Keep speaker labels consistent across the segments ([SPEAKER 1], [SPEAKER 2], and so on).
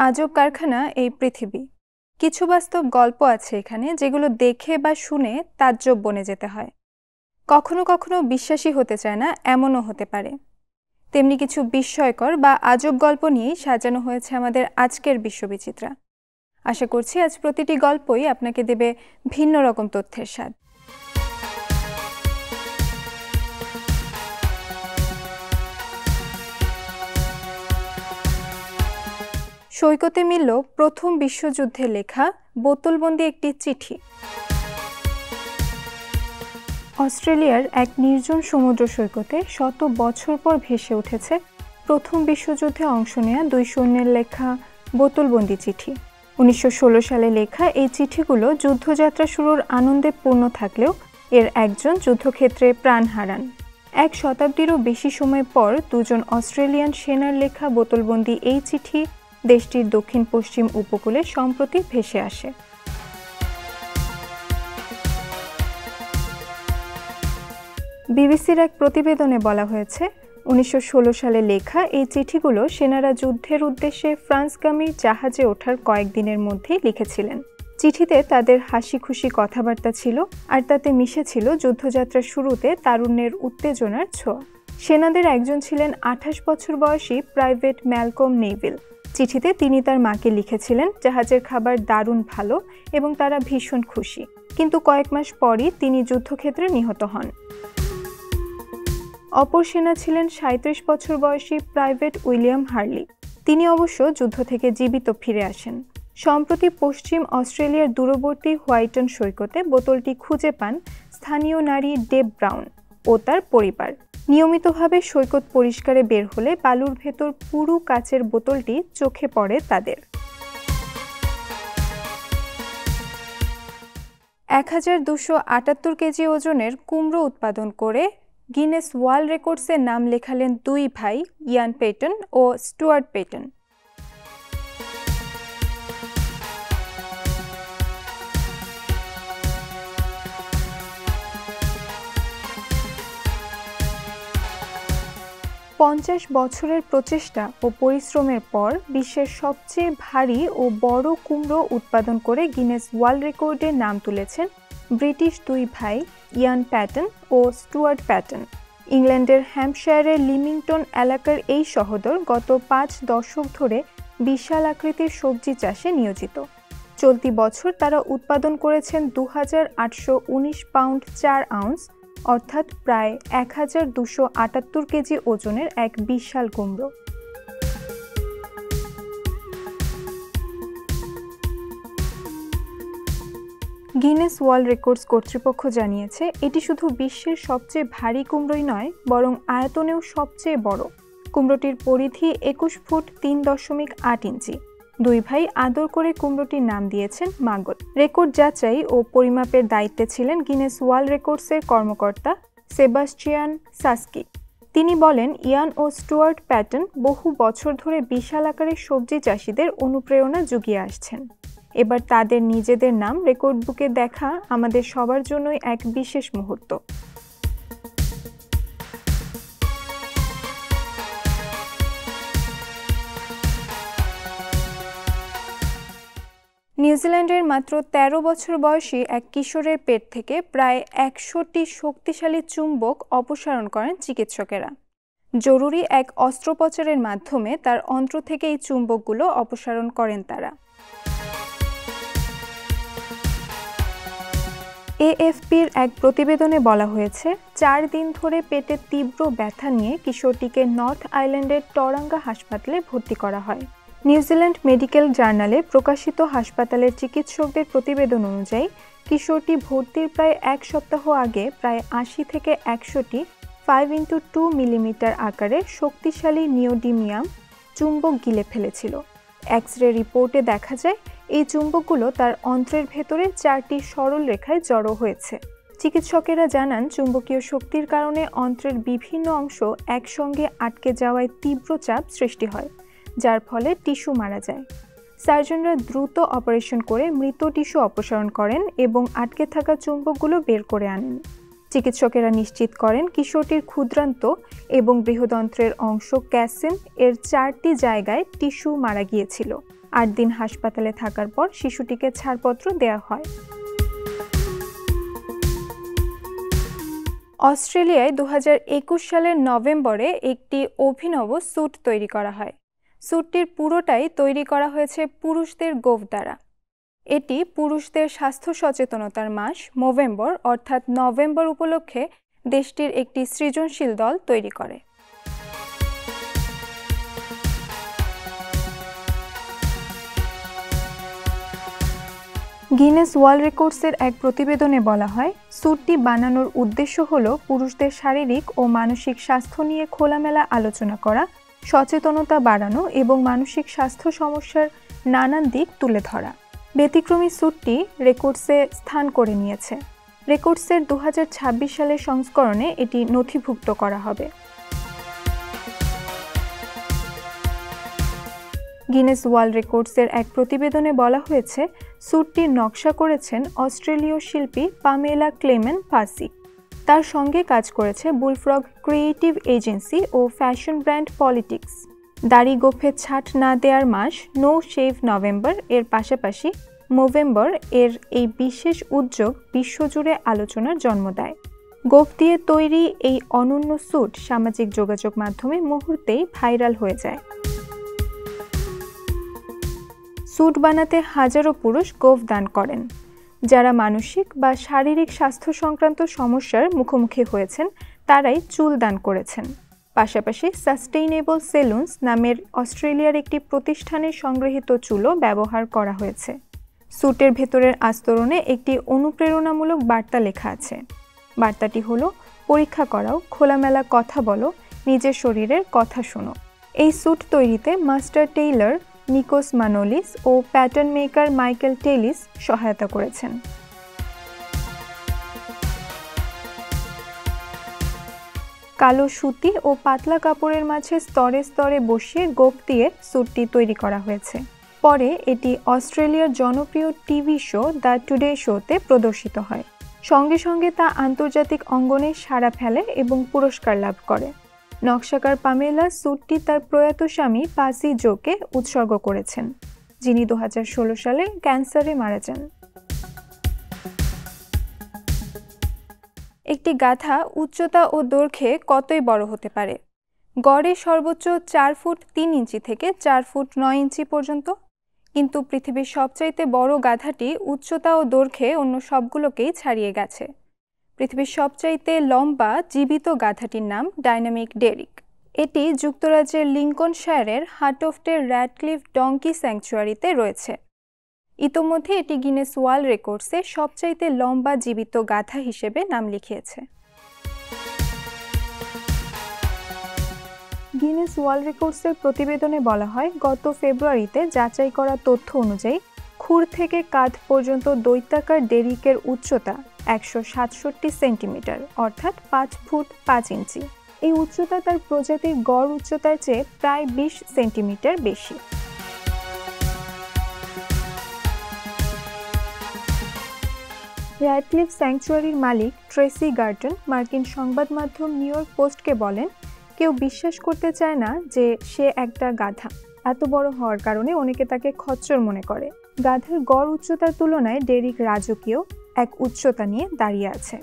[SPEAKER 1] আজব কারখানা এই পৃথিবী। কিছু বাস্তব গল্প আছে এখানে যেগুলো দেখে বা শুনে তাজ্জব বনে যেতে হয়। কখনো কখনো বিশ্বাসই হতে চায় না, এমনও হতে পারে। তেমনি কিছু বিস্ময়কর বা আজব গল্প নিয়েই সাজানো হয়েছে আমাদের আজকের বিশ্ববিচিত্রা। আশা করছি আজ প্রতিটি গল্পই আপনাকে দেবে ভিন্ন রকম তথ্যের স্বাদ। সৈকতে মিলল প্রথম বিশ্বযুদ্ধে লেখা বোতলবন্দি একটি চিঠি। অস্ট্রেলিয়ার এক নির্জন সমুদ্র সৈকতে শত বছর পর ভেসে উঠেছে প্রথম বিশ্বযুদ্ধে অংশ নেয়া দুই সৈন্যের লেখা বোতলবন্দি চিঠি। 1916 সালে লেখা এই চিঠিগুলো যুদ্ধযাত্রা শুরুর আনন্দে পূর্ণ থাকলেও এর একজন যুদ্ধক্ষেত্রে প্রাণ হারান। এক শতাব্দীরও বেশি সময় পর দুজন অস্ট্রেলিয়ান সেনার লেখা বোতলবন্দি এই চিঠি দেশটির দক্ষিণ পশ্চিম উপকূলে সম্প্রতি ভেসে আসে। বিবিসির এক প্রতিবেদনে বলা হয়েছে, 1916 সালে লেখা এই চিঠিগুলো সেনারা যুদ্ধের উদ্দেশ্যে ফ্রান্সগামী জাহাজে ওঠার কয়েকদিনের মধ্যেই লিখেছিলেন। চিঠিতে তাদের হাসি খুশি কথাবার্তা ছিল, আর তাতে মিশেছিল যুদ্ধযাত্রার শুরুতে তারুণ্যের উত্তেজনার ছোঁয়া। সেনাদের একজন ছিলেন 28 বছর বয়সী প্রাইভেট ম্যালকম নেভিল। চিঠিতে তিনি তার মাকে লিখেছিলেন জাহাজের খাবার দারুণ ভালো এবং তারা ভীষণ খুশি, কিন্তু কয়েক মাস পরই তিনি যুদ্ধক্ষেত্রে নিহত হন। অপর সেনা ছিলেন 37 বছর বয়সী প্রাইভেট উইলিয়াম হার্লি। তিনি অবশ্য যুদ্ধ থেকে জীবিত ফিরে আসেন। সম্প্রতি পশ্চিম অস্ট্রেলিয়ার দূরবর্তী হোয়াইটন সৈকতে বোতলটি খুঁজে পান স্থানীয় নারী ডেব ব্রাউন ও তার পরিবার। নিয়মিতভাবে সৈকত পরিষ্কারে বের হলে বালুর ভেতর পুরু কাচের বোতলটি চোখে পড়ে তাদের। 1278 কেজি ওজনের কুমড়ো উৎপাদন করে গিনেস ওয়ার্ল্ড রেকর্ডসে নাম লেখালেন দুই ভাই, ইয়ান পেটন ও স্টুয়ার্ট পেটন। পঞ্চাশ বছরের প্রচেষ্টা ও পরিশ্রমের পর বিশ্বের সবচেয়ে ভারী ও বড় কুমড়ো উৎপাদন করে গিনেস ওয়ার্ল্ড রেকর্ডে নাম তুলেছেন ব্রিটিশ দুই ভাই ইয়ান প্যাটন ও স্টুয়ার্ট প্যাটন। ইংল্যান্ডের হ্যাম্পশায়ারের লিমিংটন এলাকার এই সহোদর গত 5 দশক ধরে বিশাল আকৃতির সবজি চাষে নিয়োজিত। চলতি বছর তারা উৎপাদন করেছেন 2819 পাউন্ড 4 আউন্স, অর্থাৎ প্রায় 1278 কেজি ওজনের এক বিশাল কুমড়ো। গিনেস ওয়ার্ল্ড রেকর্ডস কর্তৃপক্ষ জানিয়েছে এটি শুধু বিশ্বের সবচেয়ে ভারী কুমড়োই নয়, বরং আয়তনেও সবচেয়ে বড়। কুমড়োটির পরিধি 21 ফুট 3.8 ইঞ্চি। দুই ভাই আদর করে কুমড়োটির নাম দিয়েছেন মাগট। রেকর্ড যাচাই ও পরিমাপের দায়িত্বে ছিলেন গিনেস ওয়ার্ল্ড রেকর্ডসের কর্মকর্তা সেবাস্টিয়ান সাস্কি। তিনি বলেন, ইয়ান ও স্টুয়ার্ট প্যাটন বহু বছর ধরে বিশাল আকারের সবজি চাষিদের অনুপ্রেরণা জুগিয়ে আসছেন। এবার তাদের নিজেদের নাম রেকর্ড বুকে দেখা আমাদের সবার জন্যই এক বিশেষ মুহূর্ত। নিউজিল্যান্ডের মাত্র 13 বছর বয়সী এক কিশোরের পেট থেকে প্রায় 100টি শক্তিশালী চুম্বক অপসারণ করেন চিকিৎসকেরা। জরুরি এক অস্ত্রোপচারের মাধ্যমে তার অন্ত্র থেকে এই চুম্বকগুলো অপসারণ করেন তারা। এএফপির এক প্রতিবেদনে বলা হয়েছে, 4 দিন ধরে পেটে তীব্র ব্যথা নিয়ে কিশোরটিকে নর্থ আইল্যান্ডের টরাঙ্গা হাসপাতালে ভর্তি করা হয়। নিউজিল্যান্ড মেডিকেল জার্নালে প্রকাশিত হাসপাতালের চিকিৎসকদের প্রতিবেদন অনুযায়ী কিশোরটি ভর্তির প্রায় 1 সপ্তাহ আগে প্রায় 80 থেকে 100টি 5x2 মিলিমিটার আকারের শক্তিশালী নিওডিমিয়াম চুম্বক গিলে ফেলেছিল। এক্স-রে রিপোর্টে দেখা যায় এই চুম্বকগুলো তার অন্ত্রের ভেতরে 4টি সরল রেখায় জড়ো হয়েছে। চিকিৎসকেরা জানান, চুম্বকীয় শক্তির কারণে অন্ত্রের বিভিন্ন অংশ একসঙ্গে আটকে যাওয়ায় তীব্র চাপ সৃষ্টি হয়, যার ফলে টিস্যু মারা যায়। সার্জনরা দ্রুত অপারেশন করে মৃত টিস্যু অপসারণ করেন এবং আটকে থাকা চুম্বকগুলো বের করে আনেন। চিকিৎসকেরা নিশ্চিত করেন কিশোরটির ক্ষুদ্রান্ত এবং বৃহদন্ত্রের অংশ ক্যাসিন এর 4টি জায়গায় টিস্যু মারা গিয়েছিল। 8 দিন হাসপাতালে থাকার পর শিশুটিকে ছাড়পত্র দেওয়া হয়। অস্ট্রেলিয়ায় 2021 সালের নভেম্বরে একটি অভিনব স্যুট তৈরি করা হয়। স্যুটটির পুরোটাই তৈরি করা হয়েছে পুরুষদের গোঁফ দ্বারা। এটি পুরুষদের স্বাস্থ্য সচেতনতার মাস নভেম্বর অর্থাৎ নভেম্বর উপলক্ষে দেশটির একটি সৃজনশীল দল তৈরি করে। গিনেস ওয়ার্ল্ড রেকর্ডসের এক প্রতিবেদনে বলা হয়, স্যুটটি বানানোর উদ্দেশ্য হল পুরুষদের শারীরিক ও মানসিক স্বাস্থ্য নিয়ে খোলামেলা আলোচনা করা, সচেতনতা বাড়ানো এবং মানসিক স্বাস্থ্য সমস্যার নানান দিক তুলে ধরা। ব্যতিক্রমী স্যুটটি রেকর্ডসে স্থান করে নিয়েছে। রেকর্ডসের 2026 সালের সংস্করণে এটি নথিভুক্ত করা হবে। গিনেস ওয়ার্ল্ড রেকর্ডসের এক প্রতিবেদনে বলা হয়েছে, স্যুটটির নকশা করেছেন অস্ট্রেলীয় শিল্পী পামেলা ক্লেমেন পাসি। তার সঙ্গে কাজ করেছে বুলফ্রগ ক্রিয়েটিভ এজেন্সি ও ফ্যাশন ব্র্যান্ড পলিটিক্স। দাড়ি গোঁফে ছাট না দেওয়ার মাস নো শেভ নভেম্বর এর পাশাপাশি নভেম্বর এর এই বিশেষ উদ্যোগ বিশ্বজুড়ে আলোচনার জন্ম দেয়। গোঁফ দিয়ে তৈরি এই অনন্য স্যুট সামাজিক যোগাযোগ মাধ্যমে মুহূর্তেই ভাইরাল হয়ে যায়। স্যুট বানাতে হাজারো পুরুষ গোঁফ দান করেন। যারা মানসিক বা শারীরিক স্বাস্থ্য সংক্রান্ত সমস্যার মুখোমুখি হয়েছেন তারাই চুল দান করেছেন। পাশাপাশি সাস্টেইনেবল সেলুনস নামের অস্ট্রেলিয়ার একটি প্রতিষ্ঠানের সংগৃহীত চুলও ব্যবহার করা হয়েছে। স্যুটের ভেতরের আস্তরণে একটি অনুপ্রেরণামূলক বার্তা লেখা আছে। বার্তাটি হলো, পরীক্ষা করাও, খোলামেলা কথা বলো, নিজের শরীরের কথা শোনো। এই স্যুট তৈরিতে মাস্টার টেইলর নিকোস মানোলিস ও প্যাটার্ন মেকার মাইকেল টেলিস সহায়তা করেছেন। কালো সুতি ও পাতলা কাপড়ের মাঝে স্তরে স্তরে বসিয়ে গোঁফ দিয়ে স্যুটটি তৈরি করা হয়েছে। পরে এটি অস্ট্রেলিয়ার জনপ্রিয় টিভি শো দ্য টুডে শোতে প্রদর্শিত হয়। সঙ্গে সঙ্গে তা আন্তর্জাতিক অঙ্গনে সাড়া ফেলে এবং পুরস্কার লাভ করে। নকশাকার পামেলা স্যুটটি তার প্রয়াত স্বামী পাসি জোকে উৎসর্গ করেছেন, যিনি 2016 সালে ক্যান্সারে মারা যান। একটি গাধা উচ্চতা ও দৈর্ঘ্যে কতই বড় হতে পারে? গড়ে সর্বোচ্চ 4 ফুট 3 ইঞ্চি থেকে 4 ফুট 9 ইঞ্চি পর্যন্ত। কিন্তু পৃথিবীর সবচাইতে বড় গাধাটি উচ্চতা ও দৈর্ঘ্যে অন্য সবগুলোকেই ছাড়িয়ে গেছে। পৃথিবীর সবচাইতে লম্বা জীবিত গাধাটির নাম ডাইনামিক ডেরিক। এটি যুক্তরাজ্যের লিঙ্কনশায়ারের হাটফটের র্যাডক্লিফ ডঙ্কি স্যাংচুয়ারিতে রয়েছে। ইতোমধ্যে এটি গিনেস ওয়ার্ল্ড রেকর্ডসে সবচাইতে লম্বা জীবিত গাধা হিসেবে নাম লিখিয়েছে। গিনেস ওয়ার্ল্ড রেকর্ডসের প্রতিবেদনে বলা হয়, গত ফেব্রুয়ারিতে যাচাই করা তথ্য অনুযায়ী খুর থেকে কাঁধ পর্যন্ত দৈত্যাকার ডেরিকের উচ্চতা 167 সেন্টিমিটার অর্থাৎ 5 ফুট 5 ইঞ্চি। এই উচ্চতা তার প্রজাতির গড় উচ্চতার চেয়ে প্রায় 20 সেন্টিমিটার বেশি। র্যাডক্লিফ স্যাংচুয়ারির মালিক ট্রেসি গার্টন মার্কিন সংবাদ মাধ্যম নিউ ইয়র্ক পোস্টকে বলেন, কেউ বিশ্বাস করতে চায় না যে সে একটা গাধা। এত বড় হওয়ার কারণে অনেকে তাকে খচ্চর মনে করে। গাধার গড় উচ্চতার তুলনায় ডেরিক রাজকীয় এক উচ্চতা নিয়ে দাঁড়িয়ে আছে।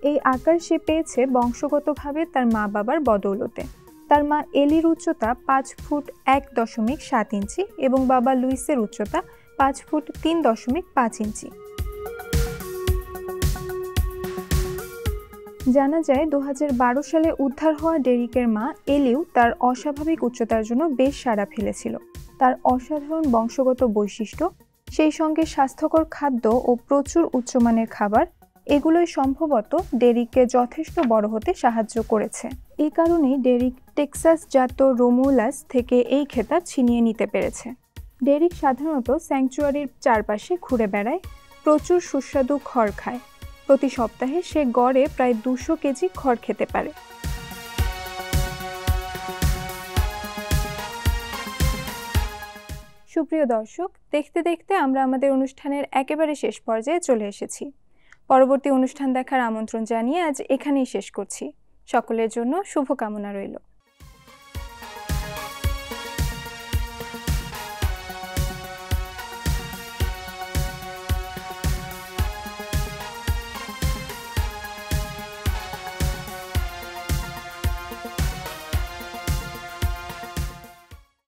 [SPEAKER 1] এই আকার সে পেয়েছে বংশগতভাবে তার মা বাবার বদৌলতে। তার মা এলির উচ্চতা 5 ফুট 1.7 ইঞ্চি এবং বাবা লুইসের উচ্চতা 5 ফুট 3.5 ইঞ্চি। জানা যায় 2012 সালে উদ্ধার হওয়া ডেরিকের মা এলিও তার অস্বাভাবিক উচ্চতার জন্য বেশ সাড়া ফেলেছিল। তার অসাধারণ বংশগত বৈশিষ্ট্য, সেই সঙ্গে স্বাস্থ্যকর খাদ্য ও প্রচুর উচ্চমানের খাবার, এগুলোই সম্ভবত ডেরিককে যথেষ্ট বড় হতে সাহায্য করেছে। এই কারণেই ডেরিক টেক্সাস জাত রোমুলাস থেকে এই খেতাব ছিনিয়ে নিতে পেরেছে। ডেরিক সাধারণত স্যাংচুয়ারির চারপাশে ঘুরে বেড়ায়, প্রচুর সুস্বাদু খড় খায়। প্রতি সপ্তাহে সে গড়ে প্রায় 200 কেজি খড় খেতে পারে। সুপ্রিয় দর্শক, দেখতে দেখতে আমরা আমাদের অনুষ্ঠানের একেবারে শেষ পর্যায়ে চলে এসেছি। পরবর্তী অনুষ্ঠান দেখার আমন্ত্রণ জানিয়ে আজ এখানেই শেষ করছি। সকলের জন্য শুভকামনা রইল।